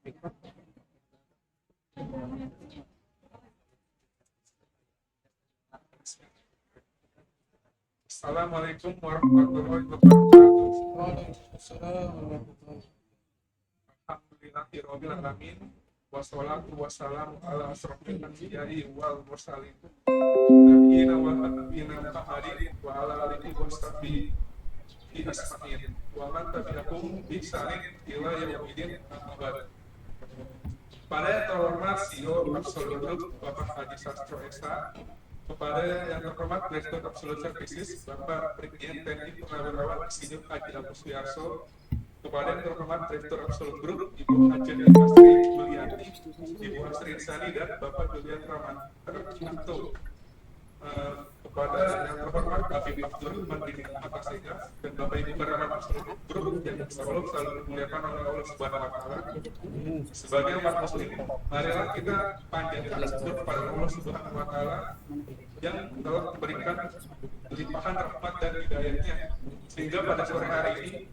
Assalamualaikum warahmatullahi wabarakatuh. Waalaikumsalam warahmatullahi Alhamdulillahirabbil alamin. Wassalatu wassalamu ala asrofil anbiya'i wal mursalin. Nabiyina wa habibina Muhammadin wa ala alihi wa sahbihi ajma'in. Wa man tabi'ahum bi ihsanin ila yaumil din. Pada yang terhormat CEO Absolute Bapak Haji Sastro Esa, kepada yang terhormat Direktur Absolute Services Bapak Brigjen TNI Purnawirawan Insinyur Haji Abu Suyarso, kepada yang terhormat Direktur Absolute Group Ibu Haji Asri Mulyani, Ibu Asri Insani dan Bapak Julian Ramanto, kepada yang terhormat Habib Abdul Mandiri Matasega dan Bapak Ibu Karyawan Absolute Group yang selalu dimuliakan oleh Allah Subhanahu Wa Taala. Sebagai umat Muslim, marilah kita panjatkan syukur kepada Allah Subhanahu Wa Taala yang telah memberikan limpahan rahmat dan hidayahnya sehingga pada sore hari ini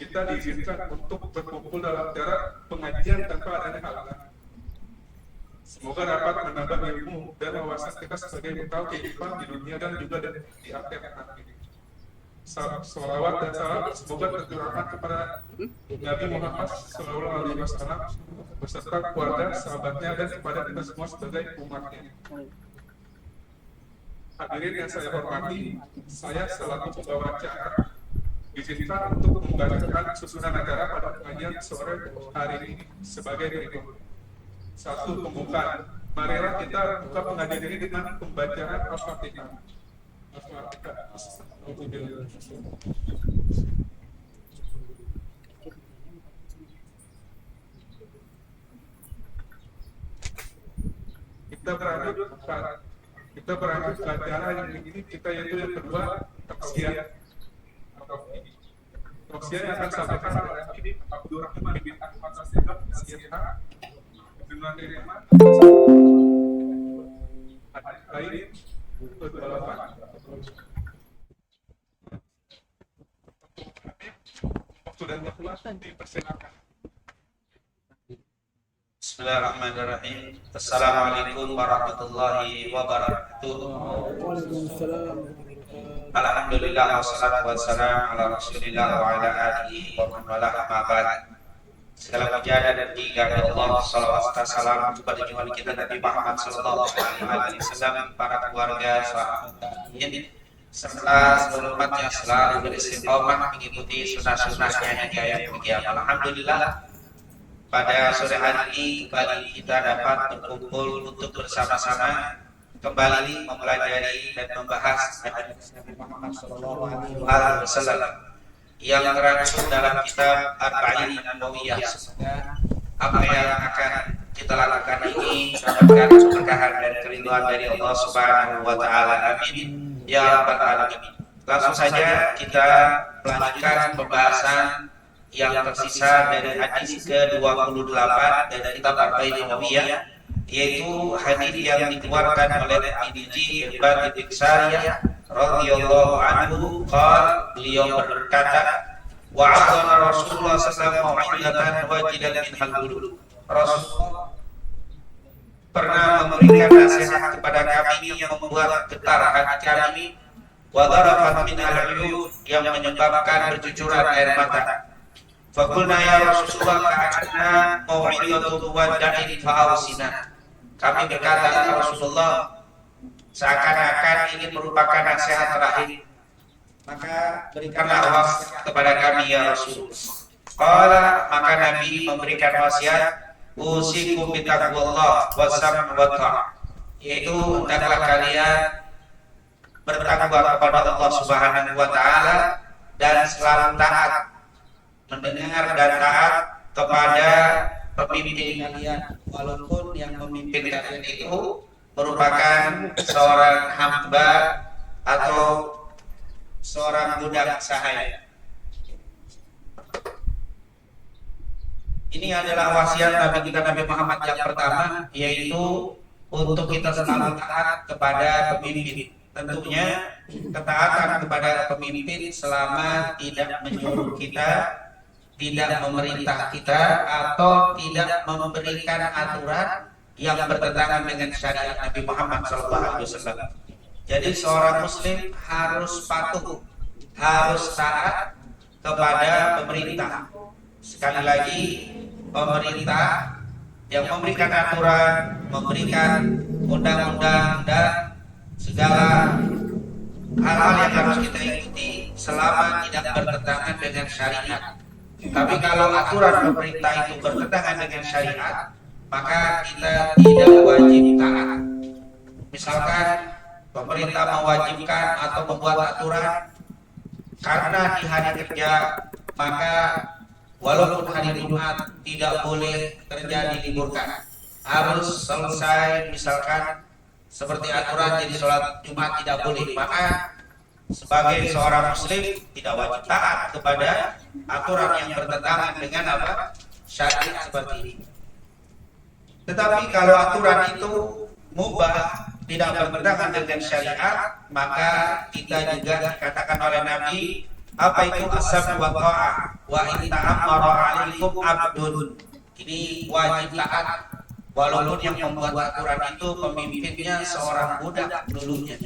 kita diizinkan untuk berkumpul dalam acara pengajian tanpa adanya halangan. Semoga dapat menambah ilmu dan wawasan kita sebagai mengetahui kehidupan di dunia dan juga di akhirat nanti. Salawat dan salam semoga tercurahkan kepada Nabi Muhammad SAW beserta keluarga, sahabatnya dan kepada kita semua sebagai umatnya. Hadirin yang saya hormati, saya selaku pembawa acara diizinkan untuk membacakan susunan acara pada pengajian sore hari ini sebagai berikut. Satu, pembukaan. Marilah kita buka pengajian ini dengan pembacaan Al-Fatihah. Kita beranjak ke acara yang ini kita yaitu yang kedua, tausiah. Tausiah yang akan disampaikan oleh Habib Abdurrahman bin Ahmad As-Segaf dengan tema hadis lain ke-8. Waktu dan ikhlas dipersilakan. Bismillahirrahmanirrahim. Assalamualaikum warahmatullahi wabarakatuh. Waalaikumsalam. Alhamdulillah wassalatu wassalamu ala Rasulillah wa ala alihi wa man wala amma ba'd. Segala puja dan kepada Allah, salawat serta salam kepada junjungan kita Nabi Muhammad sallallahu alaihi wasallam, para keluarga, sahabat tabi'in serta seluruh umat yang selalu beristiqomah mengikuti sunnah-sunnahnya hingga yaumil qiyamah. Alhamdulillah, pada sore hari ini kembali kita dapat berkumpul untuk bersama-sama kembali mempelajari dan membahas hadis Nabi Muhammad sallallahu alaihi wasallam yang terangkum dalam kitab Arba'in An-Nawawiyah. Semoga apa yang akan kita lakukan ini mendapatkan keberkahan dan keridhaan dari Allah Subhanahu wa Ta'ala. Amin ya rabbal alamin. Langsung saja kita melanjutkan pembahasan yang tersisa dari hadis ke-28 dari kitab Arba'in An-Nawawiyah, yaitu hadis yang dikeluarkan oleh Al-Idji Irbad bin Sariyah radhiyallahu anhu. Beliau berkata, wa'adana Rasulullah sallallahu alaihi wasallam wajidan min halqulu. Rasulullah pernah memberikan nasihat kepada kami yang membuat getar hati kami, wa darafat min al-uyun, yang menyebabkan bercucuran air mata. Faqulna ya Rasulullah ka'anna mau'idatu muwadda'in fa'awsina. Kami berkata, ya Rasulullah, seakan-akan ini merupakan nasihat terakhir, maka berikanlah wasiat kepada kami ya Rasul. Maka Nabi memberikan wasiat, usikum bitaqwallah wasam wa ta'ah, yaitu hendaklah kalian bertakwa kepada Allah Subhanahu wa Ta'ala dan selalu taat, mendengar dan taat kepada pemimpin kalian, walaupun yang memimpin kalian itu merupakan seorang hamba atau seorang budak sahaya. Ini adalah wasiat Nabi kita Nabi Muhammad yang pertama, yaitu untuk kita selalu taat kepada pemimpin. Tentunya ketaatan kepada pemimpin selama tidak menyuruh kita tidak memerintah kita atau tidak memberikan aturan yang bertentangan dengan syariat Nabi Muhammad SAW. Jadi seorang muslim harus patuh, harus taat kepada pemerintah. Sekali lagi, pemerintah yang memberikan aturan, memberikan undang-undang dan segala hal-hal yang harus kita ikuti selama tidak bertentangan dengan syariat. Tapi kalau aturan pemerintah itu bertentangan dengan syariat, maka kita tidak wajib taat. Misalkan pemerintah mewajibkan atau membuat aturan karena di hari kerja, maka walaupun hari Jumat tidak boleh kerja diliburkan, harus selesai. Misalkan seperti aturan jadi sholat Jumat tidak boleh, maka sebagai seorang muslim tidak wajib taat kepada aturan yang bertentangan dengan syariat seperti ini. Tetapi kalau aturan itu mubah, tidak bertentangan dengan syariat, maka kita juga dikatakan oleh Nabi, apa itu asam wa ta'ah wa in ta'ammara 'alaikum 'abdun. Ini wajib taat walaupun yang membuat aturan itu pemimpinnya seorang budak dulunya.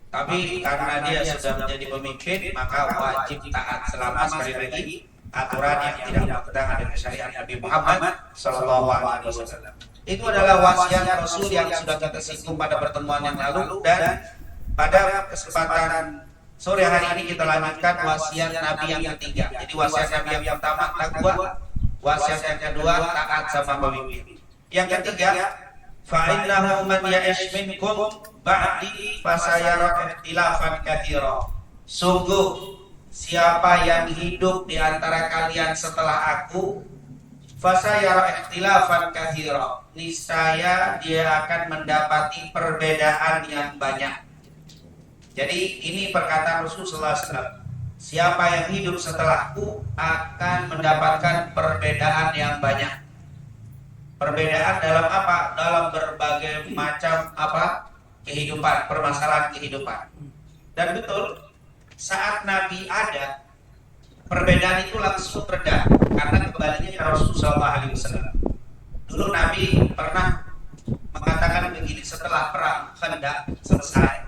Tapi karena dia sudah menjadi pemimpin, maka wajib taat selama, sekali lagi, aturan yang tidak bertentangan dengan syariat Nabi Muhammad SAW. Itu adalah wasiat Rasul yang sudah kita singgung pada pertemuan yang lalu, dan pada kesempatan sore hari ini kita lanjutkan wasiat Nabi yang ketiga. Jadi wasiat Nabi yang pertama takwa, wasiat yang kedua taat sama pemimpin. Yang ketiga, fa'innahu man ya'ish minkum ba'di fasayara ikhtilafan katsira. Sungguh siapa yang hidup di antara kalian setelah aku, fasayara ikhtilafan katsira, niscaya dia akan mendapati perbedaan yang banyak. Jadi ini perkataan Rasulullah SAW. Siapa yang hidup setelahku akan mendapatkan perbedaan yang banyak. Perbedaan dalam apa? Dalam berbagai macam kehidupan, permasalahan kehidupan. Dan betul, saat Nabi ada, perbedaan itu langsung reda karena kembalinya ke Rasulullah SAW. Dulu Nabi pernah mengatakan begini, setelah perang Khandaq selesai,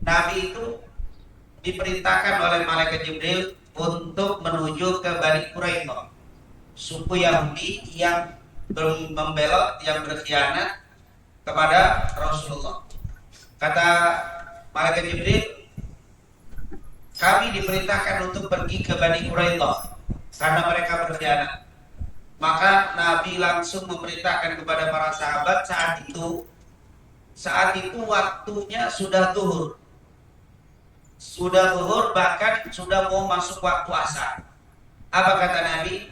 Nabi itu diperintahkan oleh malaikat Jibril untuk menuju ke Bani Quraidah, suku Yahudi yang membelot, yang berkhianat kepada Rasulullah. Kata malaikat Jibril, kami diperintahkan untuk pergi ke Bani Quraidah karena mereka berkhianat. Maka Nabi langsung memerintahkan kepada para sahabat. Saat itu waktunya sudah zuhur. Sudah zuhur, bahkan sudah mau masuk waktu asar. Apa kata Nabi?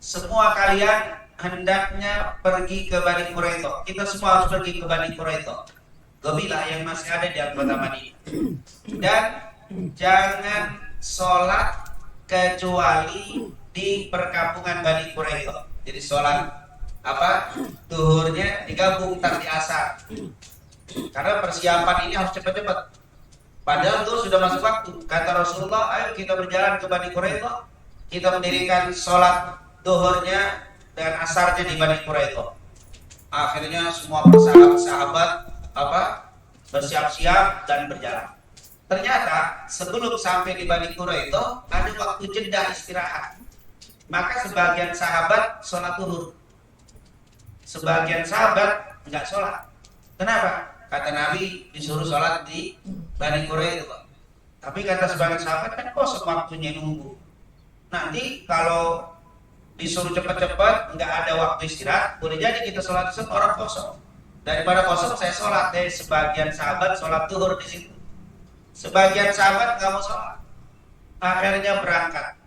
Semua kalian hendaknya pergi ke Bani Quraidah. Kita semua harus pergi ke Bani Quraidah, kabilah yang masih ada di kota Madinah. Dan jangan sholat kecuali di perkampungan Bani Quraidah. Jadi sholat zuhurnya digabung tadi asar. Karena persiapan ini harus cepat-cepat. Padahal itu sudah masuk waktu. Kata Rasulullah, ayo kita berjalan ke Bani Quraidah, kita mendirikan sholat zuhurnya dan asarnya di Bani Quraidah. Akhirnya semua sahabat bersiap-siap dan berjalan. Ternyata sebelum sampai di Bani Quraidah ada waktu jeda istirahat. Maka sebagian sahabat sholat zuhur, sebagian sahabat enggak sholat. Kenapa? Kata Nabi disuruh sholat di Bani Quraidah. Tapi kata sebagian sahabat, kan kosong waktunya nunggu. Nanti kalau disuruh cepat-cepat, nggak ada waktu istirahat, boleh jadi kita sholat orang kosong. Daripada kosong, saya sholat. Dari sebagian sahabat sholat zuhur di situ. Sebagian sahabat nggak mau sholat. Akhirnya berangkat.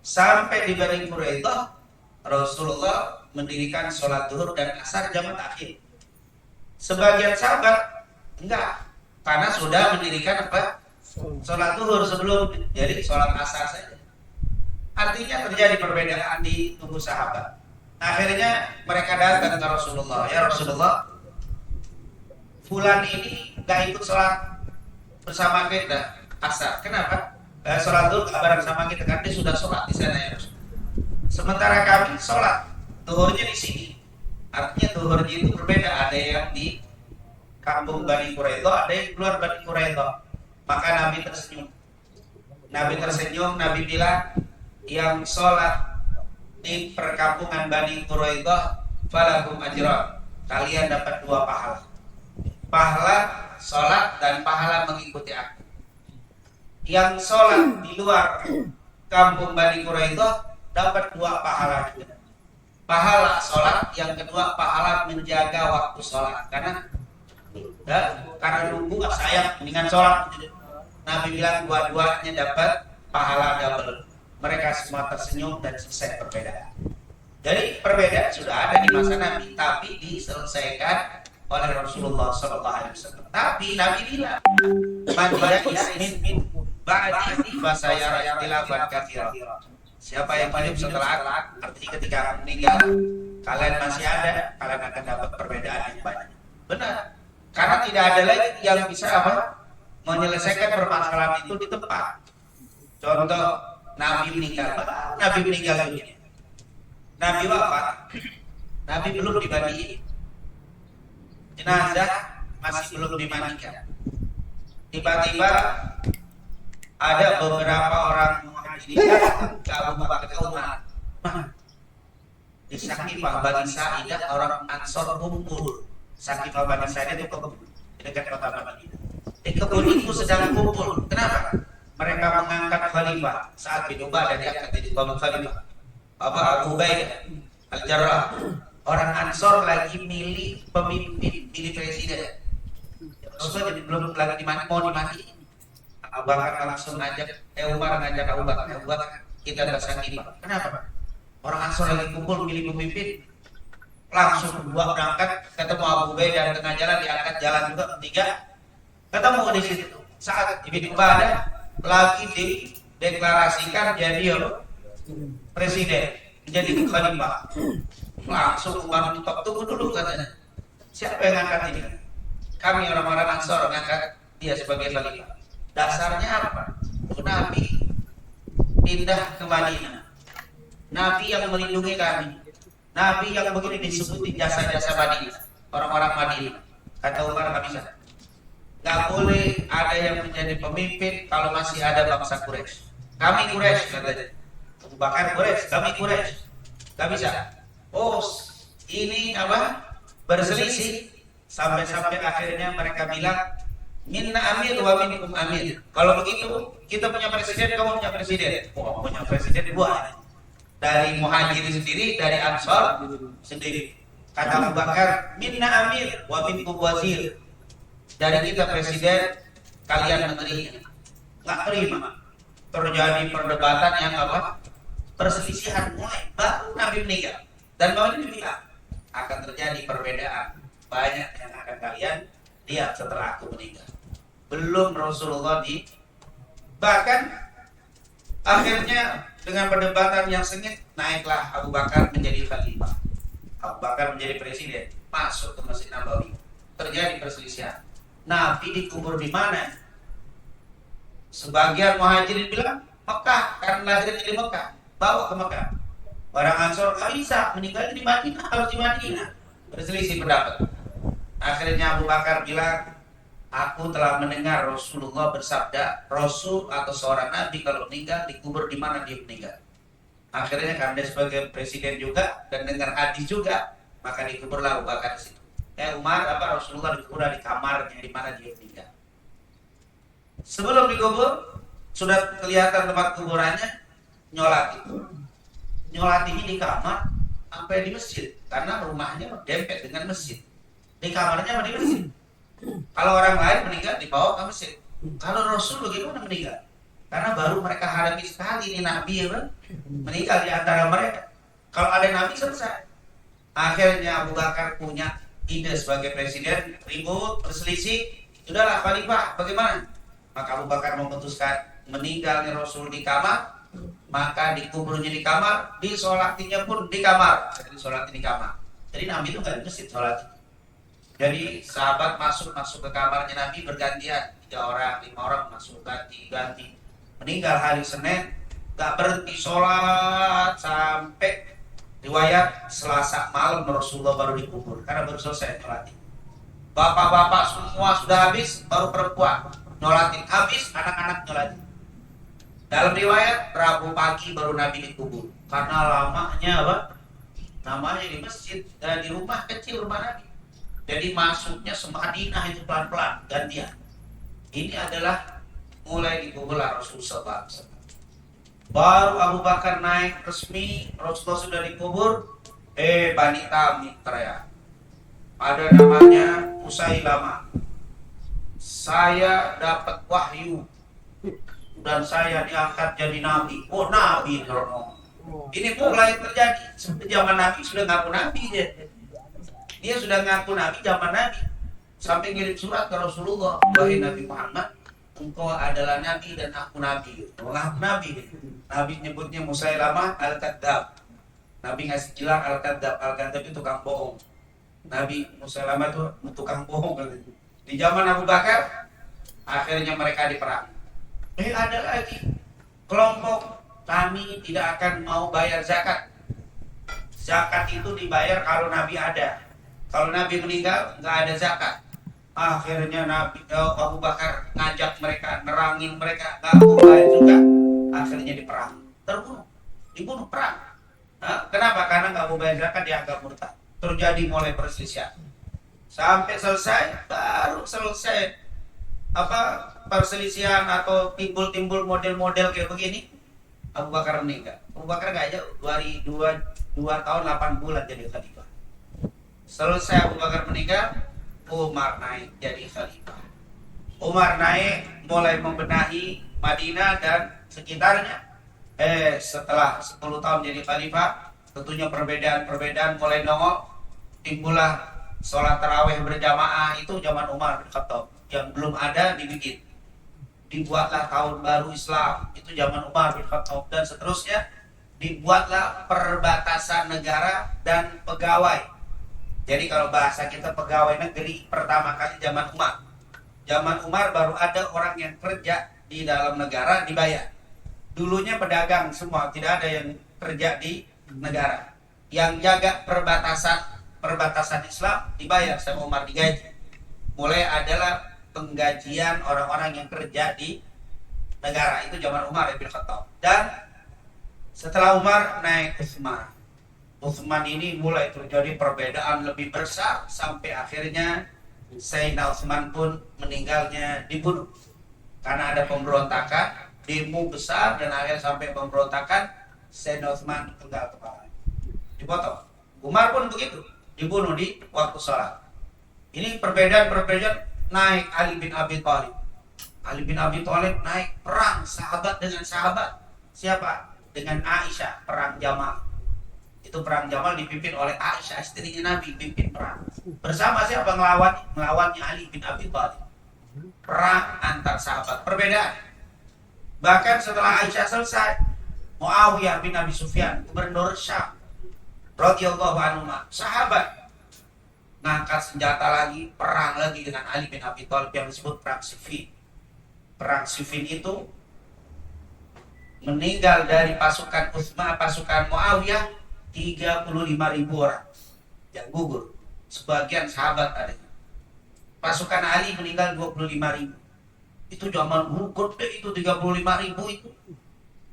Sampai di Bani Quraidah, Rasulullah mendirikan sholat zuhur dan asar jamaah takhir. Sebagian sahabat enggak, karena sudah mendirikan sholat zuhur sebelum, jadi sholat asar saja. Artinya terjadi perbedaan di tubuh sahabat. Akhirnya mereka datang ke Rasulullah, ya Rasulullah, fulan ini enggak ikut sholat bersama kita asar. Kenapa? sholat zuhur nggak bareng sama kita karena dia sudah sholat di sana ya Rasul. Sementara kami sholat zuhurnya di sini. Artinya zuhurnya itu berbeda. Ada yang di kampung Bani Quraidah, ada yang keluar Bani Quraidah. Maka Nabi tersenyum. Nabi bilang, yang sholat di perkampungan Bani Quraidah falakum ajran. Kalian dapat 2 pahala. Pahala sholat dan pahala mengikuti aku. Yang sholat di luar kampung Bani Quraidah dapat 2 pahala juga. Pahala sholat, yang kedua pahala menjaga waktu sholat. Karena nunggu sayang dengan sholat. Nabi bilang dua-duanya dapat pahala double. Mereka semua tersenyum dan selesai perbedaan. Jadi perbedaan sudah ada di masa Nabi, tapi diselesaikan oleh Rasulullah SAW. Tapi Nabi bilang, "Man yasmin ba'di fasayara ikhtilafan katsira." Siapa yang hidup setelah aku, artinya ketika aku meninggal, kalian masih ada, kalian akan dapat perbedaan yang banyak. Benar. Karena tidak ada lagi yang bisa menyelesaikan permasalahan itu di tempat. Contoh, Nabi meninggal dunia. Nabi wafat, Nabi belum dimandiin. Jenazah masih belum dimandikan. Tiba-tiba ada beberapa orang muhajirin ke Abu Bakar ke Umar. Di Sakifah Bani Sa'idah orang Ansor kumpul. Sakifah Bani Sa'idah itu kebun di dekat kota Madinah. Di kebun itu sedang kumpul. Kenapa? Mereka mengangkat khalifah saat bin Ubadah diangkat jadi khalifah. Abu Ubaidah Al-Jarrah. Orang Ansor lagi milih pemimpin, milih presiden. Rasulullah jadi belum lagi mau dimati. Abu Bakar langsung Umar ngajak Abu Bakar, kita ada Sakifah. Kenapa? Orang Ansor lagi kumpul milih pemimpin. Langsung berdua berangkat, ketemu Abu Ubaidah tengah jalan, diangkat jalan juga bertiga. Ketemu di situ. Saat Ibn Ubadah lagi dideklarasikan jadi presiden, menjadi khalifah. Langsung Umar minta tunggu dulu katanya. Siapa yang ngangkat ini? Kami orang-orang Ansor ngangkat dia sebagai khalifah. Dasarnya apa? Nabi pindah ke Madinah. Nabi yang melindungi kami. Nabi yang begini disebutin jasa-jasa Madinah. Orang-orang Madinah. Kata Umar nggak bisa. Nggak boleh ada yang menjadi pemimpin kalau masih ada bangsa Quraisy. Kami Quraisy katanya. Abu Bakar Quraisy, kami Quraisy. Nggak bisa. Oh, ini berselisih sampai akhirnya mereka bilang minna amir wa minkum amir. Kalau begitu kita punya presiden, kamu punya presiden. Oh, punya presiden dua. Dari Muhajirin sendiri, dari Ansor sendiri. Kata Abu Bakar, minna amir wa minkum wazir. Dari kita presiden, kalian menterinya. Nggak terima. Terjadi perdebatan yang perselisihan mulai baru Nabi meninggal. Dan bahwa ini bilang akan terjadi perbedaan banyak yang akan kalian lihat setelah aku meninggal. Belum Rasulullah bahkan akhirnya dengan perdebatan yang sengit naiklah Abu Bakar menjadi khalifah. Abu Bakar menjadi presiden, masuk ke Masjid Nabawi. Terjadi perselisihan. Nabi dikubur di mana? Sebagian Muhajirin bilang Mekah, karena lahirnya di Mekah, bawa ke Mekah. Orang Ansor nggak bisa, meninggal di Madinah, harus di Madinah. Berselisih pendapat. Akhirnya Abu Bakar bilang, aku telah mendengar Rasulullah bersabda, Rasul atau seorang Nabi kalau meninggal dikubur di mana dia meninggal. Akhirnya karena sebagai presiden juga dan dengar hadis juga, maka dikuburlah Abu Bakar di situ. Umar Rasulullah dikubur di kamarnya di mana dia meninggal. Sebelum dikubur sudah kelihatan tempat kuburannya, nyolatinya di kamar sampai di masjid karena rumahnya dempet dengan masjid. Di kamarnya di masjid. Kalau orang lain meninggal dibawa ke masjid. Kalau Rasul bagaimana meninggal? Karena baru mereka hadapi sekali ini Nabi meninggal di antara mereka. Kalau ada Nabi selesai. Akhirnya Abu Bakar punya ide sebagai presiden, ribut, berselisih. Sudahlah khalifah, bagaimana? Maka Abu Bakar memutuskan meninggalnya Rasul di kamar, maka dikuburnya di kamar, disolatinya pun di kamar. Jadi sholatnya di kamar. Jadi Nabi itu nggak di masjid sholat. Jadi sahabat masuk ke kamarnya Nabi bergantian, 3 orang, 5 orang masuk ganti. meninggal hari Senin, gak berhenti sholat sampai riwayat Selasa malam Rasulullah baru dikubur karena baru selesai nyolatin. Bapak-bapak semua sudah habis, baru perempuan nyolatin habis, anak-anak nyolatin. Dalam riwayat Rabu pagi baru Nabi dikubur karena lamanya apa? Namanya di masjid dan di rumah kecil rumah Nabi. Jadi masuknya Madinah itu pelan-pelan gantian. Ini adalah mulai dikubur Rasulullah SAW. Baru Abu Bakar naik resmi, Rasulullah sudah dikubur. Bani Tamim teriak. Ada namanya Musailamah. Saya dapat wahyu dan saya diangkat jadi nabi. Oh, nabi Rono. Ini mulai terjadi. Zaman Nabi sudah ngaku nabi dia. Dia sudah ngaku nabi zaman Nabi. Sampai ngirim surat ke Rasulullah, wahai Nabi Muhammad, engkau adalah nabi dan aku nabi. Mengaku nabi. Nabi nyebutnya Musailamah Al-Kadzab. Nabi ngasih gelar Al-Kadzab. Al-Kadzab itu tukang bohong. Nabi Musailamah itu tukang bohong. Di zaman Abu Bakar, akhirnya mereka diperang. Ada lagi kelompok, kami tidak akan mau bayar zakat. Zakat itu dibayar kalau Nabi ada. Kalau Nabi meninggal, nggak ada zakat. Akhirnya Abu Bakar ngajak mereka, nerangin mereka, nggak mau bayar juga. Akhirnya diperang, dibunuh perang. Kenapa? Karena nggak mau bayar zakat, dianggap murtad. Terjadi mulai perselisihan. Sampai selesai, baru selesai perselisihan atau timbul model-model kayak begini. Abu Bakar meninggal. Abu Bakar nggak jauh, 2 tahun 8 bulan jadi khalifah. Selesai Abu Bakar meninggal, Umar naik jadi khalifah. Umar naik mulai membenahi Madinah dan sekitarnya. Setelah 10 tahun jadi khalifah, tentunya perbedaan mulai nongol. Timbullah sholat tarawih berjamaah, itu zaman Umar bin Khattab. Yang belum ada dibikin. Dibuatlah tahun baru Islam, itu zaman Umar bin Khattab, dan seterusnya. Dibuatlah perbatasan negara dan pegawai. Jadi kalau bahasa kita pegawai negeri pertama kali zaman Umar. Zaman Umar baru ada orang yang kerja di dalam negara dibayar. Dulunya pedagang semua, tidak ada yang kerja di negara. Yang jaga perbatasan Islam dibayar sama Umar, digaji. Mulai adalah penggajian orang-orang yang kerja di negara, itu zaman Umar bin Khattab. Dan setelah Umar naik Utsman ini mulai terjadi perbedaan lebih besar sampai akhirnya Sayyidina Utsman pun meninggalnya dibunuh karena ada pemberontakan, demo besar, dan akhirnya sampai pemberontakan Sayyidina Utsman penggal kepala, dipotong. Umar pun begitu, dibunuh di waktu sholat. Ini perbedaan naik Ali bin Abi Thalib. Ali bin Abi Thalib naik perang sahabat dengan sahabat. Siapa? Dengan Aisyah, perang Jamal. Itu perang Jamal dipimpin oleh Aisyah, istrinya Nabi, pimpin perang. Bersama siapa melawannya Ali bin Abi Thalib. Perang antar sahabat, perbedaan. Bahkan setelah Aisyah selesai, Muawiyah bin Abi Sufyan, gubernur Syam, radhiyallahu anhu, sahabat, ngangkat senjata lagi, perang lagi dengan Ali bin Abi Thalib yang disebut perang Siffin. Perang Siffin itu meninggal dari pasukan Muawiyah 35.000 orang yang gugur. Sebagian sahabat ada. Pasukan Ali meninggal 25.000. Itu zaman gede itu, 35.000 itu.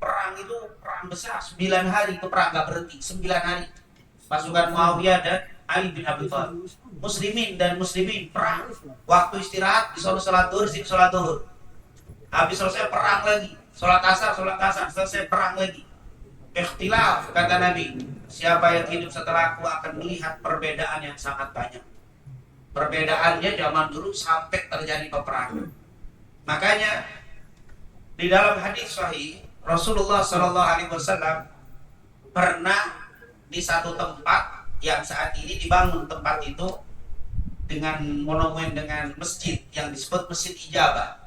Perang itu perang besar, 9 hari itu perang gak berhenti, 9 hari. Pasukan Muawiyah dan Ali bin Abi Thalib. Muslimin perang. Waktu istirahat disuruh sholat duhur. Habis selesai perang lagi. Sholat asar, selesai perang lagi. Ikhtilaf, kata Nabi. Siapa yang hidup setelah aku akan melihat perbedaan yang sangat banyak. Perbedaannya zaman dulu sampai terjadi peperangan. Makanya di dalam hadis sahih Rasulullah SAW pernah di satu tempat yang saat ini dibangun tempat itu dengan monumen, dengan masjid yang disebut Masjid Ijabah.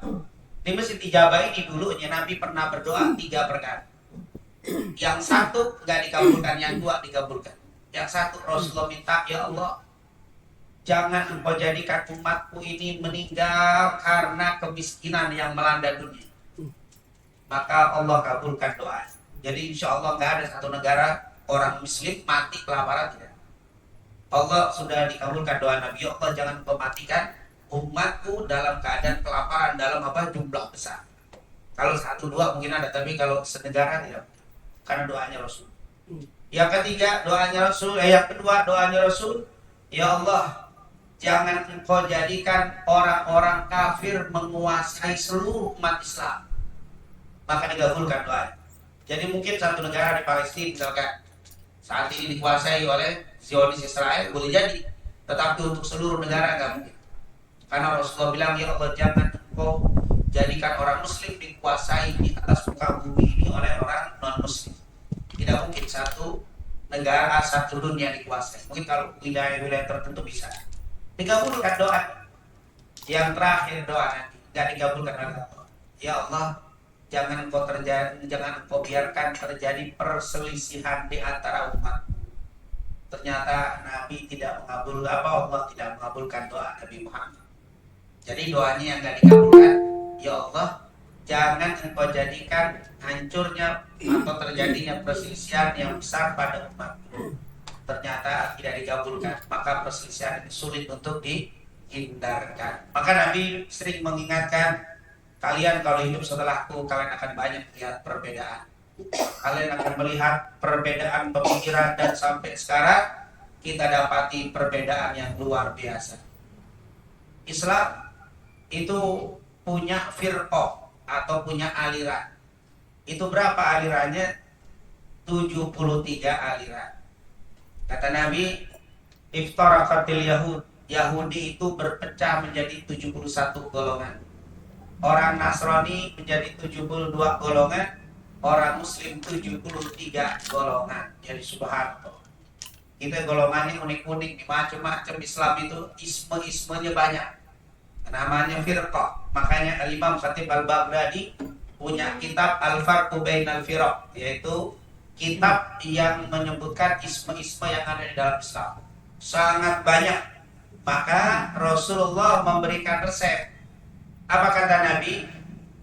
Di Masjid Ijabah ini dulunya Nabi pernah berdoa 3 perkara. Yang satu nggak dikabulkan, yang 2 dikabulkan. Yang satu Rasulullah minta, ya Allah, jangan engkau jadikan umatku ini meninggal karena kemiskinan yang melanda dunia. maka Allah kabulkan doa. Jadi insya Allah nggak ada satu negara orang Muslim mati kelaparan, tidak. Allah sudah dikabulkan doa Nabi. Allah jangan mematikan umatku dalam keadaan kelaparan dalam jumlah besar. Kalau satu dua mungkin ada, tapi kalau senegara tidak, karena doanya Rasul. Yang ketiga doanya Rasul, yang kedua doanya Rasul, ya Allah, jangan engkau jadikan orang-orang kafir menguasai seluruh umat Islam. Maka dikabulkan doa. Jadi mungkin satu negara di Palestina misalkan saat ini dikuasai oleh Zionis Israel, boleh jadi, tetapi untuk seluruh negara nggak mungkin. Karena Rasulullah bilang, ya Allah, jangan engkau jadikan orang Muslim dikuasai di atas muka bumi ini oleh orang non-Muslim. Tidak mungkin satu negara, satu dunia dikuasai. Mungkin kalau wilayah-wilayah tertentu bisa. Dikabulkan doa. Yang terakhir doa nanti nggak dikabulkan oleh Allah. Ya Allah, jangan engkau biarkan terjadi perselisihan di antara umat. Ternyata Nabi tidak Allah tidak mengabulkan doa Nabi Muhammad. Jadi doanya yang nggak dikabulkan, ya Allah, jangan engkau jadikan hancurnya atau terjadinya perselisihan yang besar pada umat. Ternyata tidak dikabulkan, maka perselisihan ini sulit untuk dihindarkan. Maka Nabi sering mengingatkan, kalian kalau hidup setelahku, kalian akan banyak melihat perbedaan. Kalian akan melihat perbedaan pemikiran, dan sampai sekarang kita dapati perbedaan yang luar biasa. Islam itu punya firqah atau punya aliran. Itu berapa alirannya? 73 aliran. Kata Nabi, iftaraqatil Yahud. Yahudi itu berpecah menjadi 71 golongan. Orang Nasrani menjadi 72 golongan. Orang Muslim 73 golongan. Jadi subhanallah. Kita golongannya unik-unik, macam-macam. Islam itu isme-ismenya banyak. Namanya firqah. Makanya Al-Imam Khatib Al-Baghdadi punya kitab Al-Farqu Bainal Firaq, yaitu kitab yang menyebutkan isme-isme yang ada di dalam Islam. Sangat banyak. Maka Rasulullah memberikan resep. Apa kata Nabi?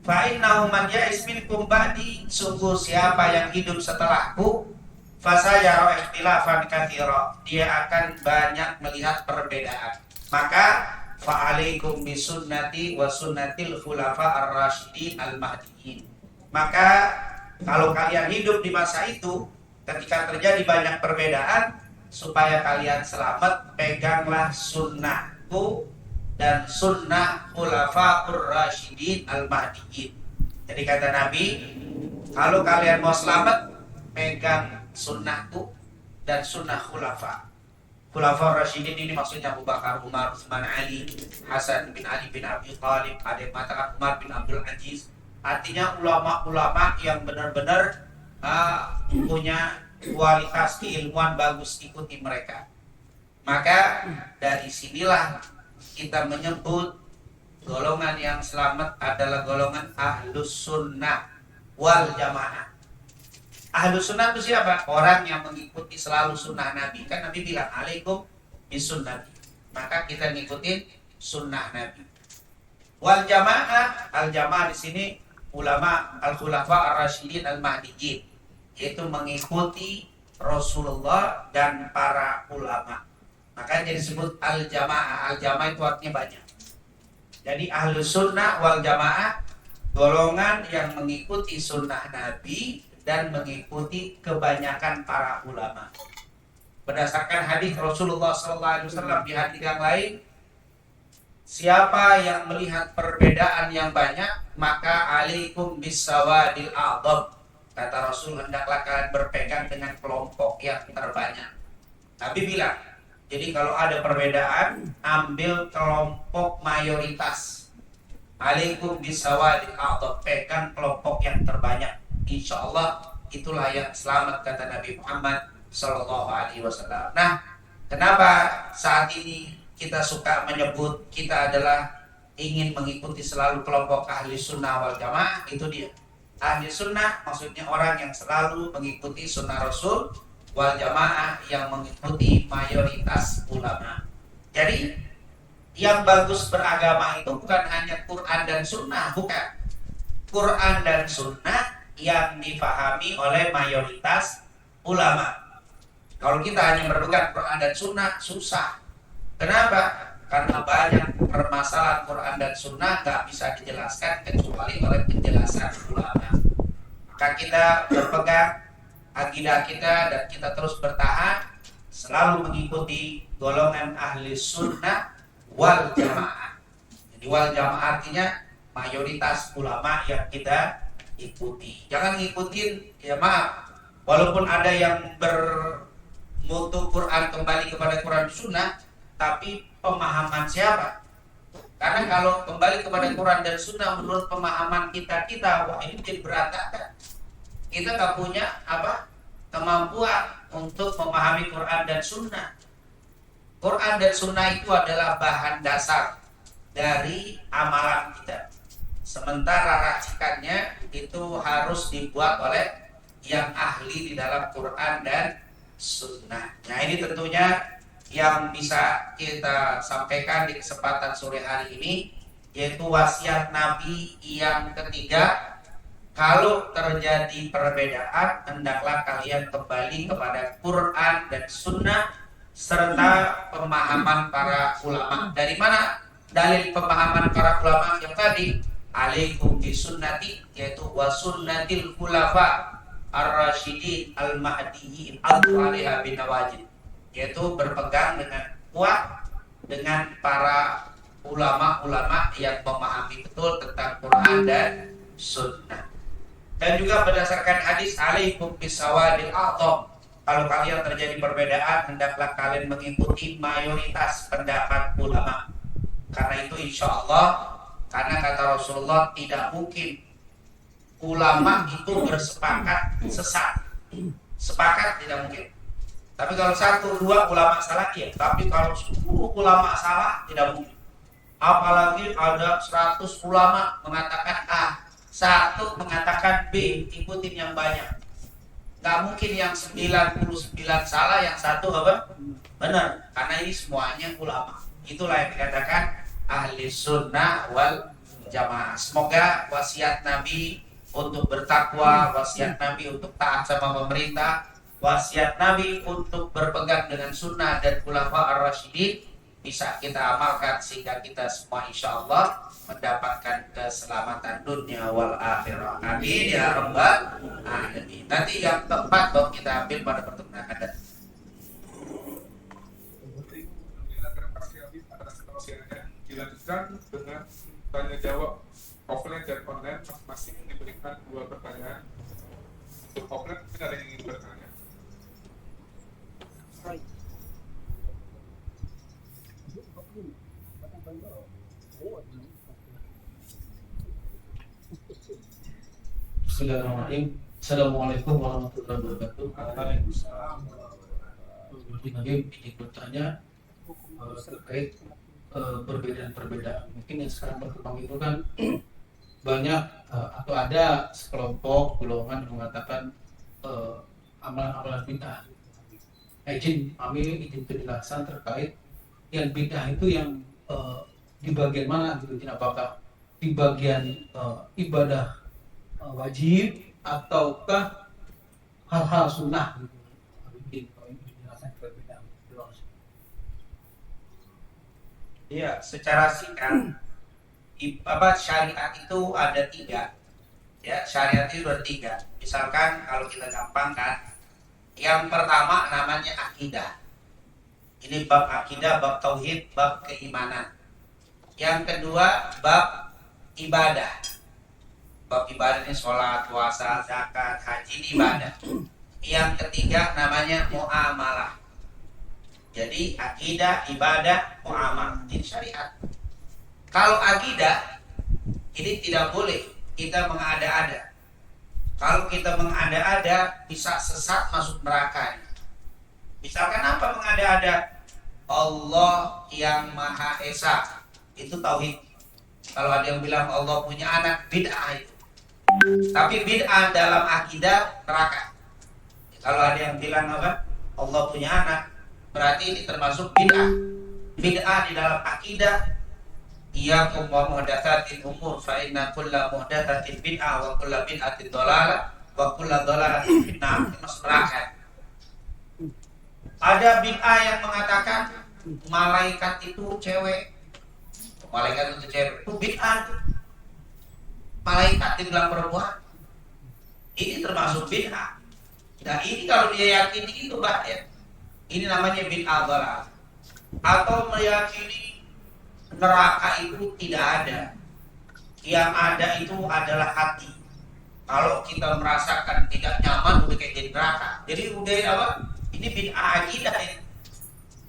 Fa innahu man ya'is minkum ba'di, sungguh siapa yang hidup setelahku, fasayara ikhtilafan katsira, dia akan banyak melihat perbedaan. Maka fa'alaikum bisunnati wa sunnatil khulafa ar-rasyidin al-mahdiyyin. Maka kalau kalian hidup di masa itu, ketika terjadi banyak perbedaan, supaya kalian selamat, peganglah sunnahku dan sunnah khulafa ar-rasyidin al-mahdiyyin. Jadi kata Nabi, kalau kalian mau selamat, pegang sunnahku dan sunnah khulafa. Khulafaur Rasyidin ini maksudnya Abu Bakar, Umar, Utsman, Ali, Hasan bin Ali bin Abi Thalib, ada yang mengatakan Umar bin Abdul Aziz. Artinya ulama-ulama yang benar-benar punya kualitas keilmuan bagus, ikuti mereka. Maka dari sinilah kita menyebut golongan yang selamat adalah golongan Ahlus Sunnah wal Jamaah. Ahlus Sunnah itu siapa? Orang yang mengikuti selalu sunnah Nabi. Kan Nabi bilang, alaikum bisunnati. Maka kita ngikutin sunnah Nabi. Wal Jamaah, al Jamaah di sini ulama al-khulafa ar-rasyidin al-mahdiyyin, yaitu mengikuti Rasulullah dan para ulama. Makanya disebut al-Jamaah. Al-Jamaah itu artinya banyak. Jadi Ahlus Sunnah wal Jamaah, golongan yang mengikuti sunnah Nabi dan mengikuti kebanyakan para ulama. Berdasarkan hadis Rasulullah SAW di hadis yang lain, siapa yang melihat perbedaan yang banyak, maka alaikum bisawadil a'dham. Kata Rasul, hendaklah kalian berpegang dengan kelompok yang terbanyak. Nabi bilang, jadi kalau ada perbedaan, ambil kelompok mayoritas. Alaikum bisawadil a'dham, pegang kelompok yang terbanyak. Insya Allah itulah yang selamat, kata Nabi Muhammad SAW. Nah, kenapa saat ini kita suka menyebut kita adalah ingin mengikuti selalu kelompok ahli sunnah wal jamaah? Itu dia. Ahli sunnah maksudnya orang yang selalu mengikuti sunnah Rasul, wal jamaah yang mengikuti mayoritas ulama. Jadi yang bagus beragama itu bukan hanya Quran dan sunnah, bukan. Quran dan Sunnah yang dipahami oleh mayoritas ulama. Kalau kita hanya berpegang Quran dan Sunnah, susah. Kenapa? Karena banyak permasalahan Quran dan Sunnah nggak bisa dijelaskan kecuali oleh penjelasan ulama. Maka kita berpegang akidah kita dan kita terus bertahan selalu mengikuti golongan ahli sunnah wal jamaah. Jadi wal jamaah artinya mayoritas ulama yang kita ikuti. Jangan ngikutin, ya maaf, walaupun ada yang bermutu Quran kembali kepada Quran Sunnah, tapi pemahaman siapa? Karena kalau kembali kepada Quran dan Sunnah menurut pemahaman kita, wah ini jadi berantakan. Kita nggak punya kemampuan untuk memahami Quran dan Sunnah. Quran dan Sunnah itu adalah bahan dasar dari amalan kita. Sementara racikannya itu harus dibuat oleh yang ahli di dalam Quran dan Sunnah. Nah ini tentunya yang bisa kita sampaikan di kesempatan sore hari ini, yaitu wasiat Nabi yang ketiga. Kalau terjadi perbedaan, hendaklah kalian kembali kepada Quran dan Sunnah serta pemahaman para ulama. Dari mana dalil pemahaman para ulama yang tadi? Alaikum bisunnati, yaitu wa sunnatil khulafa ar-rasyidin al-mahdiyyin addu 'alaiha binawajid, yaitu berpegang dengan kuat dengan para ulama-ulama yang memahami betul tentang Quran dan Sunnah. Dan juga berdasarkan hadis alaikum bisawadil a'dham, kalau kalian terjadi perbedaan, hendaklah kalian mengikuti mayoritas pendapat ulama. Karena itu insya Allah, karena kata Rasulullah tidak mungkin ulama itu bersepakat sesat. Sepakat tidak mungkin. Tapi kalau 1-2 ulama salah ya, tapi kalau 10 ulama salah tidak mungkin. Apalagi ada 100 ulama mengatakan A, 1 mengatakan B, ikutin yang banyak. Gak mungkin yang 99 salah, yang 1 benar. Karena ini semuanya ulama. Itulah yang dikatakan ahli sunnah wal jamaah. Semoga wasiat Nabi untuk bertakwa, wasiat Nabi untuk taat sama pemerintah, wasiat Nabi untuk berpegang dengan sunnah dan khulafa ar-rasyidin bisa kita amalkan sehingga kita semua insya Allah mendapatkan keselamatan dunia wal akhirah. Amin ya rabbal alamin. Nanti yang keempat baru kita ambil pada pertemuan akan datang. Dilanjutkan dengan tanya jawab offline dan online, masing-masing diberikan 2 pertanyaan. Untuk offline, mungkin ada yang ingin bertanya. Bismillahirrahmanirrahim. Assalamualaikum warahmatullahi wabarakatuh. Nabi ingin bertanya terkait perbedaan-perbedaan. Mungkin yang sekarang berkembang itu kan banyak atau ada sekelompok golongan yang mengatakan amalan-amalan bid'ah. Izin penjelasan terkait yang bid'ah itu yang di bagian mana gitu, apakah di bagian ibadah wajib ataukah hal-hal sunnah gitu. Penjelasan perbedaan. Iya, secara singkat, syariat itu ada 3. Ya, syariat itu ada 3. Misalkan kalau kita gampangkan, yang pertama namanya akidah. Ini bab akidah, bab tauhid, bab keimanan. Yang kedua bab ibadah. Bab ibadah ini sholat, puasa, zakat, haji, ini ibadah. Yang ketiga namanya muamalah. Jadi akidah, ibadah, muamalah, ini syariat. Kalau akidah ini tidak boleh kita mengada-ada. Kalau kita mengada-ada bisa sesat masuk neraka. Misalkan apa mengada-ada? Allah yang Maha Esa, itu tauhid. Kalau ada yang bilang Allah punya anak, bid'ah itu. Tapi bid'ah dalam akidah neraka. Kalau ada yang bilang apa? Allah punya anak, berarti ini termasuk bid'ah. Bid'ah di dalam akidah iyyakum wa muhdatsatil umur fa inna kulla muhdatsatin bid'ah wa kulla bid'atin dhalalah wa kulla dhalalatin finnar. Masuk neraka. Ada bid'ah yang mengatakan malaikat itu cewek. Malaikat itu cewek. Itu bid'ah. Malaikat dibilang perempuan. Ini termasuk bid'ah. Nah, ini kalau dia yakini itu bahaya. Ini namanya bid'ah dhalalah. Atau meyakini neraka itu tidak ada. Yang ada itu adalah hati. Kalau kita merasakan tidak nyaman udah kayak jadi neraka. Jadi udah apa? Ini bid'ah akidah ya.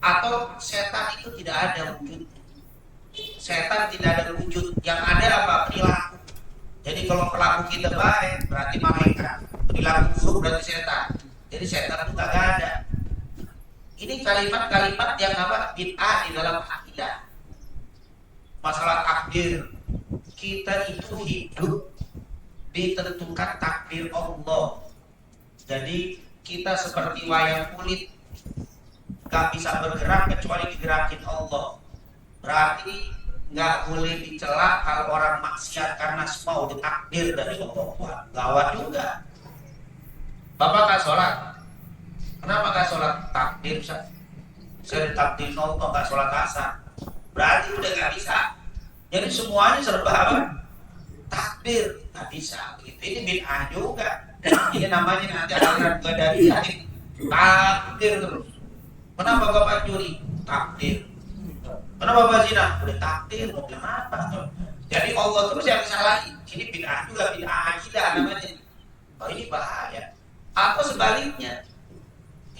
Atau setan itu tidak ada wujud. Setan tidak ada wujud. Yang ada apa? Perilaku. Jadi kalau perilaku kita baik berarti malaikat. Perilaku buruk berarti setan. Jadi setan itu tidak ada. Ini kalimat-kalimat yang apa? Bid'ah di dalam akidah. Masalah takdir, kita itu hidup ditentukan takdir Allah. Jadi kita seperti wayang kulit, gak bisa bergerak kecuali digerakin Allah. Berarti gak boleh dicela kalau orang maksiat karena semua udah takdir dari Allah. Wah, gawat juga. Bapak gak sholat, kenapa gak sholat? Takdir, saya ditakdir Allah gak sholat asar. Berarti udah gak bisa. Jadi semuanya serba apa? Takdir. Gak bisa begitu. Ini bid'ah juga. Ini namanya nanti aliran Qadariyah. Takdir terus. Kenapa bapak curi? Takdir. Kenapa bapak zina? Udah takdir. Mau kenapa? Jadi Allah terus yang salahin. Ini bid'ah juga. Bid'ah akidah namanya. Oh, ini bahaya. Atau sebaliknya,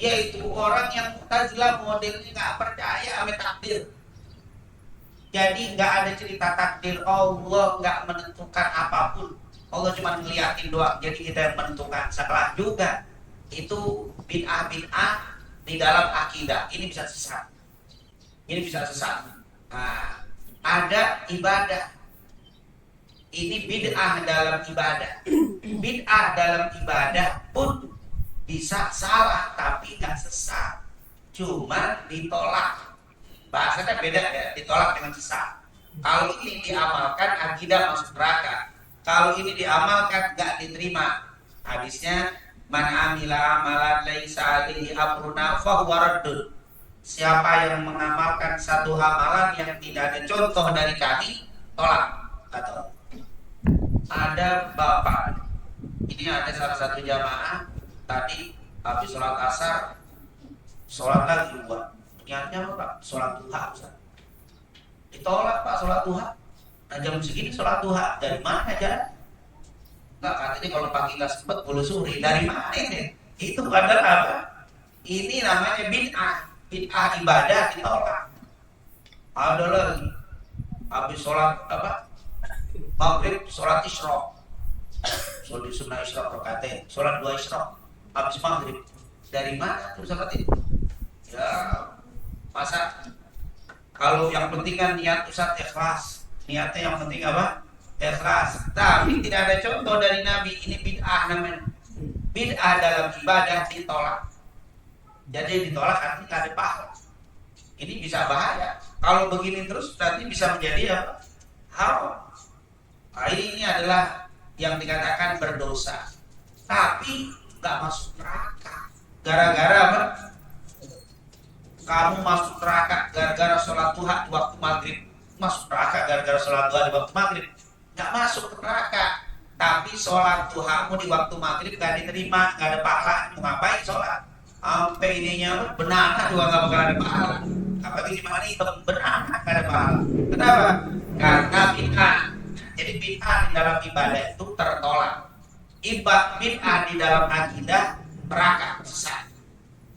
yaitu orang yang Mu'tazilah modelnya gak percaya sama takdir. Jadi nggak ada cerita takdir, Allah nggak menentukan apapun. Allah cuma ngeliatin doang. Jadi kita yang menentukan. Salah juga. Itu bid'ah di dalam akidah. Ini bisa sesat. Ini bisa sesat. Nah, ada ibadah. Ini bid'ah dalam ibadah. Bid'ah dalam ibadah pun bisa salah, tapi nggak sesat. Cuma ditolak. Bahasanya beda ya, ditolak dengan sesat. Kalau ini diamalkan, akidah masuk neraka. Kalau ini diamalkan, nggak diterima. Hadisnya, man amila amalan laisa alaihi amruna fahuwa raddun. Siapa yang mengamalkan satu amalan yang tidak ada contoh dari kami, tolak. Atau ada bapak, ini ada salah satu jamaah tadi habis sholat asar, sholat lagi buat. Niatnya apa Pak? Sholat duha Ustaz. Ditolak Pak sholat duha. Nah jam segini sholat duha. Dari mana aja? Enggak, katanya kalau pagi nggak sempat boleh sore. Dari mana ini? Itu adalah apa? Ini namanya bid'ah. Bid'ah ibadah ditolak. Ada lagi habis sholat apa? Maghrib sholat isyraq. Sholat sunnah isyraq rakaat. Sholat 2 isyraq. Habis maghrib. Dari mana tuh sholat itu? Ya, masa kalau yang penting kan niat Ustaz ikhlas. Niatnya yang penting apa? Ikhlas. Tapi tidak ada contoh dari Nabi. Ini bid'ah namanya. Bid'ah dalam ibadah ditolak. Jadi ditolak artinya tidak ada pahala. Ini bisa bahaya. Kalau begini terus berarti bisa menjadi apa? Haram. Nah, ini adalah yang dikatakan berdosa. Tapi nggak masuk neraka. Gara-gara apa? Kamu masuk neraka gara-gara sholat duha di waktu maghrib. Masuk neraka gara-gara sholat duha di waktu maghrib. Gak masuk ke neraka. Tapi sholat duhamu di waktu maghrib gak diterima, gak ada pahala. Mau ngapain sholat? Sampai ininya benana juga gak bakal ada pahala. Apalagi gimana itu benana gak ada pahala. Kenapa? Karena bid'ah. Jadi bid'ah di dalam ibadah itu tertolak. Bid'ah di dalam akidah neraka, sesat.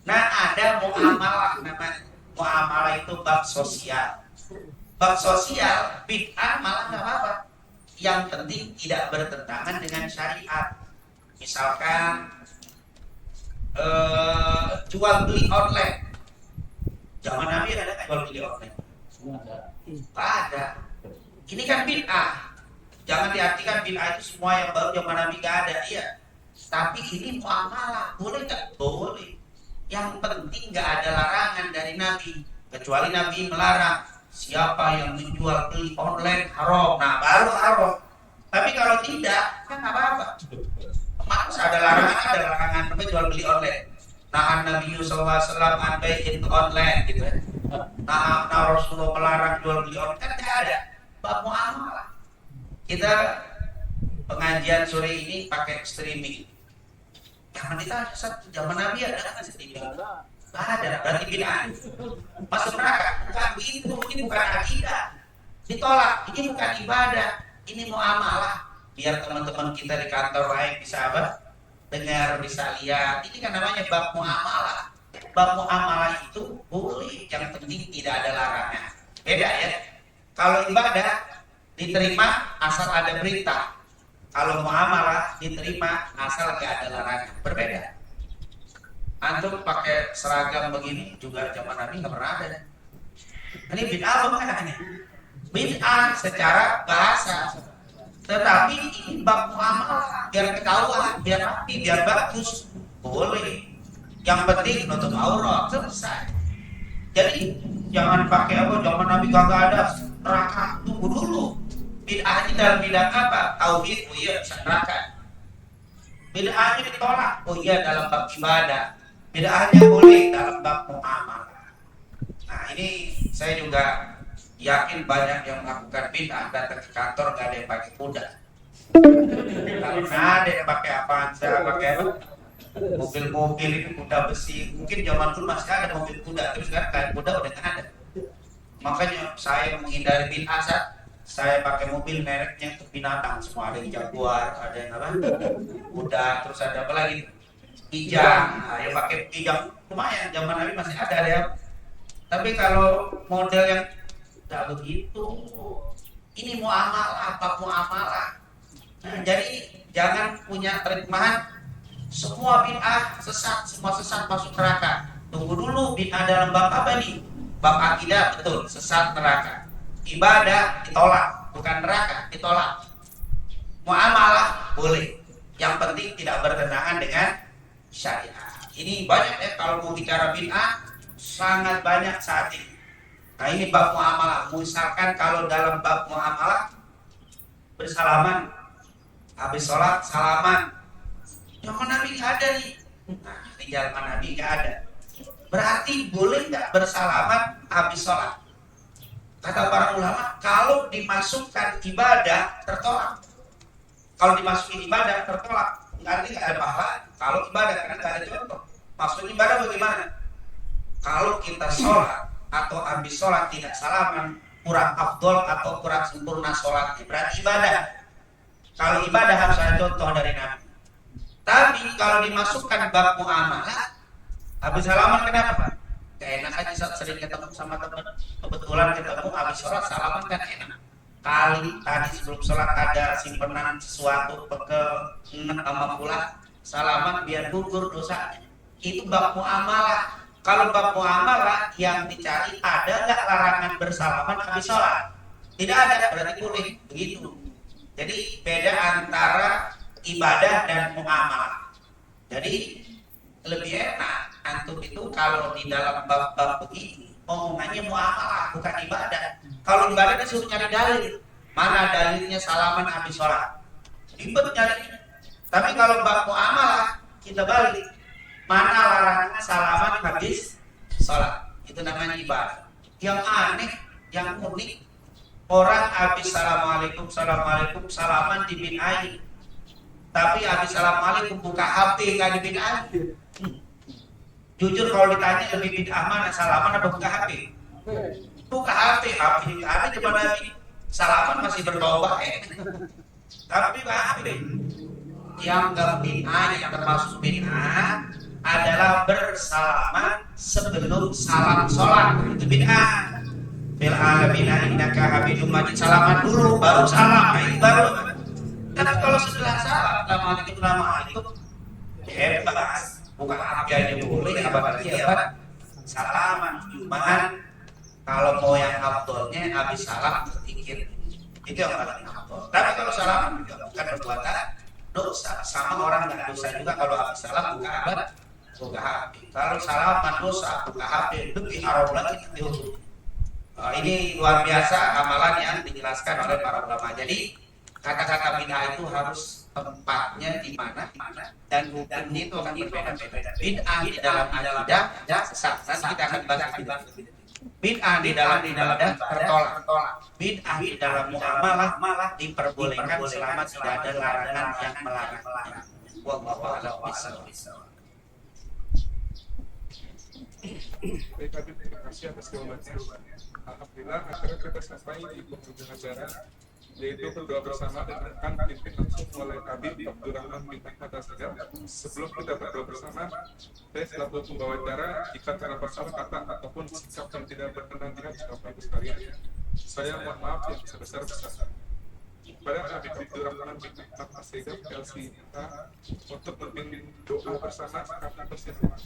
Nah ada muamalah namanya. Muamalah itu bab sosial. Bab sosial bid'ah malah nggak apa-apa. Yang penting tidak bertentangan dengan syariat. Misalkan jual beli online. Zaman Nabi ada nggak jual beli online? Ada. Ini kan bid'ah. Jangan diartikan bid'ah itu semua yang baru zaman Nabi nggak ada. Iya. Tapi ini muamalah. Boleh nggak? Boleh. Yang penting nggak ada larangan dari Nabi, kecuali Nabi melarang siapa yang menjual beli online haram, nah baru haram. Tapi kalau tidak, kan nggak apa-apa. Mas ada larangan apa jual beli online. Nah Nabi Sallallahu Alaihi Wasallam an bai'in online gitu ya. Nah Rasulullah melarang jual beli online, kan tidak ada. Bab muamalah. Kita pengajian sore ini pakai streaming. Zaman kita zaman Nabi ada kan streaming? Nggak ada, berarti bid'ah. Masuk neraka? Bukan begitu, ini bukan akidah. Ditolak, ini bukan ibadah, ini muamalah. Biar teman-teman kita di kantor lain bisa apa? Dengar, bisa lihat. Ini kan namanya bab muamalah. Bab muamalah itu boleh, yang penting tidak ada larangan. Beda ya. Kalau ibadah diterima asal ada perintah. Kalau muamalah diterima asal nggak ada larangan. Berbeda. Antum pakai seragam begini juga zaman Nabi nggak pernah ada. Ini bid'ah bukan hanya bid'ah secara bahasa, tetapi ini bab muamalah biar ketahuan, biar rapi, biar bagus, boleh. Yang penting nutup aurat, selesai. Jadi jangan pakai apa zaman Nabi kagak ada neraka, tunggu dulu. Bid'ahnya dalam bidang apa? Tauhid, oh iya neraka. Bid'ahnya ditolak, oh iya dalam bab ibadah. Bid'ahnya boleh dalam bab muamalah. Nah ini saya juga yakin banyak yang melakukan bid'ah, datang ke kantor nggak ada yang pakai kuda. Karena ada yang pakai Avanza, pakai mobil-mobil ini kuda besi. Mungkin zaman dulu masih ada mobil kuda, terus sekarang kayak kuda udah nggak ada. Makanya saya menghindari bid'ah, saya pakai mobil mereknya untuk binatang semua, ada yang Jaguar, ada yang apa? Kuda, terus ada apa lagi? Kijang, nah, yang pakai kijang lumayan, zaman Nabi masih ada ya. Tapi kalau model yang nggak begitu, ini muamalah, apa muamalah. Nah, jadi jangan punya terjemahan semua bid'ah sesat, semua sesat masuk neraka. Tunggu dulu, bid'ah dalam bab apa nih? Bab akidah betul, sesat neraka. Ibadah ditolak, bukan neraka, ditolak. Muamalah boleh, yang penting tidak bertentangan dengan syariat. Ini banyak ya kalau mau bicara bid'ah, sangat banyak saat ini. Nah ini bab muamalah. Misalkan kalau dalam bab muamalah bersalaman, habis sholat salaman, zaman Nabi nggak ada nih. Nah di zaman Nabi nggak ada. Berarti boleh nggak bersalaman habis sholat? Kata para ulama, kalau dimasukkan ibadah tertolak. Kalau dimasukin ibadah tertolak. Artinya nggak ada pahala kalau ibadah, karena nggak ada contoh. Maksud ibadah bagaimana? Kalau kita sholat atau habis sholat tidak salaman, kurang afdol atau kurang sempurna sholatnya, berarti ibadah. Kalau ibadah harus ada contoh dari Nabi. Tapi kalau dimasukkan bab muamalah, habis salaman kenapa? Kayak enak aja saat sering ketemu sama teman, kebetulan ketemu habis sholat salaman kan enak. Kali tadi sebelum sholat ada simpenan sesuatu ingat sama pula salaman biar gugur dosanya. Itu bab muamalah. Kalau bab muamalah yang dicari ada nggak larangan bersalaman habis sholat? Tidak ada, berarti boleh begitu. Jadi beda antara ibadah dan muamalah. Jadi lebih enak antum itu kalau di dalam bab-bab begini omongannya muamalah bukan ibadah. Kalau ibadah disuruh cari dalil. Mana dalilnya salaman habis sholat? Ribet nyari. Tapi kalau bab muamalah kita balik. Mana larangan salaman habis sholat? Itu namanya ibadah. Yang aneh, yang unik, orang habis assalamualaikum, assalamualaikum, salaman dibid'ahin. Tapi habis assalamualaikum buka HP nggak dibid'ahin. Jujur kalau ditanya lebih bid'ah mana, salaman atau buka HP? Buka HP, ada di mana salaman masih berbau baik. Tapi buka HP. Yang nggak bid'ah, yang termasuk bid'ah adalah bersalaman sebelum salam sholat. Itu bid'ah. Bil alamina innaka hamidum majid, salaman dulu baru salam. Nah, ini baru. Tapi kalau setelah salam, assalamualaikum, bebas. Bukan HP aja boleh, apalagi apa? Salaman. Cuman kalau mau yang afdolnya habis salam sedikit, itu yang paling afdol. Tapi kalau salaman juga bukan perbuatan dosa. Sama orang nggak dosa juga kalau habis salam buka apa? Buka HP. Kalau salaman dosa buka HP lebih haram lagi dihukum. Ini luar biasa amalan yang dijelaskan oleh para ulama. Jadi kata-kata bid'ah itu harus tempatnya di mana dan hukumnya itu akan berbeda-beda. Bid'ah di dalam akidah sesat. Nanti kita akan bahas bid'ah. Bid'ah di dalam ibadah tertolak. Bid'ah di dalam muamalah diperbolehkan selama tidak ada larangan yang melarang. Wallahu a'lam bishawab. Baik, Habib, terima kasih atas jawabannya. Alhamdulillah, akhirnya kita sampai di penghujung acara, yaitu berdoa bersama dan akan dipimpin langsung oleh Habib Abdurrahman bin Ahmad As-Sagaf. Sebelum kita berdoa bersama, saya selaku pembawa acara, jika terdapat salah kata ataupun sikap yang tidak berkenan di hati Bapak Ibu sekalian, saya mohon maaf yang sebesar-besarnya. Kepada Habib Abdurrahman bin Ahmad As-Sagaf, LC kita untuk memimpin doa bersama kami persilakan.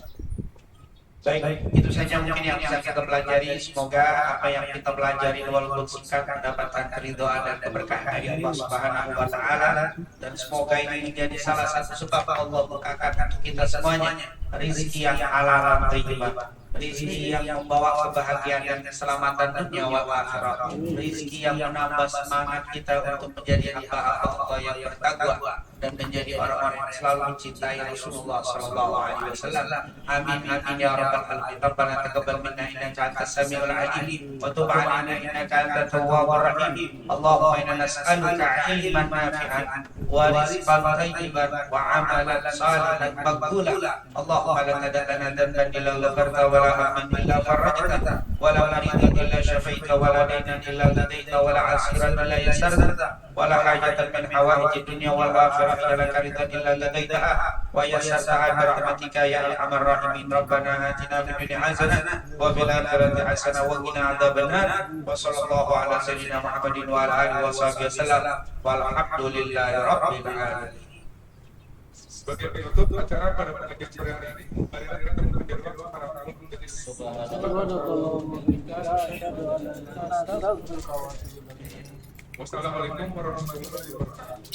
Baik, itu saja mungkin yang bisa kita pelajari. Semoga apa yang kita pelajari walaupun singkat mendapatkan keridhaan dan keberkahan dari Allah Subhanahu wa taala, dan semoga ini menjadi salah satu sebab Allah bukakan kita semuanya rezeki yang halal thayyibah, rezeki yang membawa kebahagiaan dan keselamatan dunia wal akhirat, rezeki yang menambah semangat kita untuk menjadi hamba Allah yang bertakwa dan menjadi orang-orang yang selalu mencintai Rasulullah sallallahu alaihi wasallam. Amin amin ya rabbal alamin. Rabbana taqabbal minna innaka antas samiul alim wa tub alaina innaka antat tawwabur rahim. Allahumma inna nas'aluka ilman nafi'an wa rizqan thayyiban wa amalan salihan maqbulan. Allahumma la tada' lana dhanban illa ghafarta wa la hamman illa farajta wa la maridan illa shafaita wa la daynan illa qadaita wa la 'asiran illa yasarta wa la hajatan min hawaijid dunya wal akhirah لك رضا إلا لديتها ويسرتها برحمتك يا أرحم الراحمين. ربنا آتنا في الدنيا حسنة وفي الآخرة حسنة وقنا عذاب النار. وصلى الله على سيدنا محمد وعلى آله وصحبه وسلم والحمد لله رب العالمين. Sebagai penutup acara pada pagi sore hari ini, marilah kita menjadikan para tamu menjadi Wassalamualaikum warahmatullahi wabarakatuh.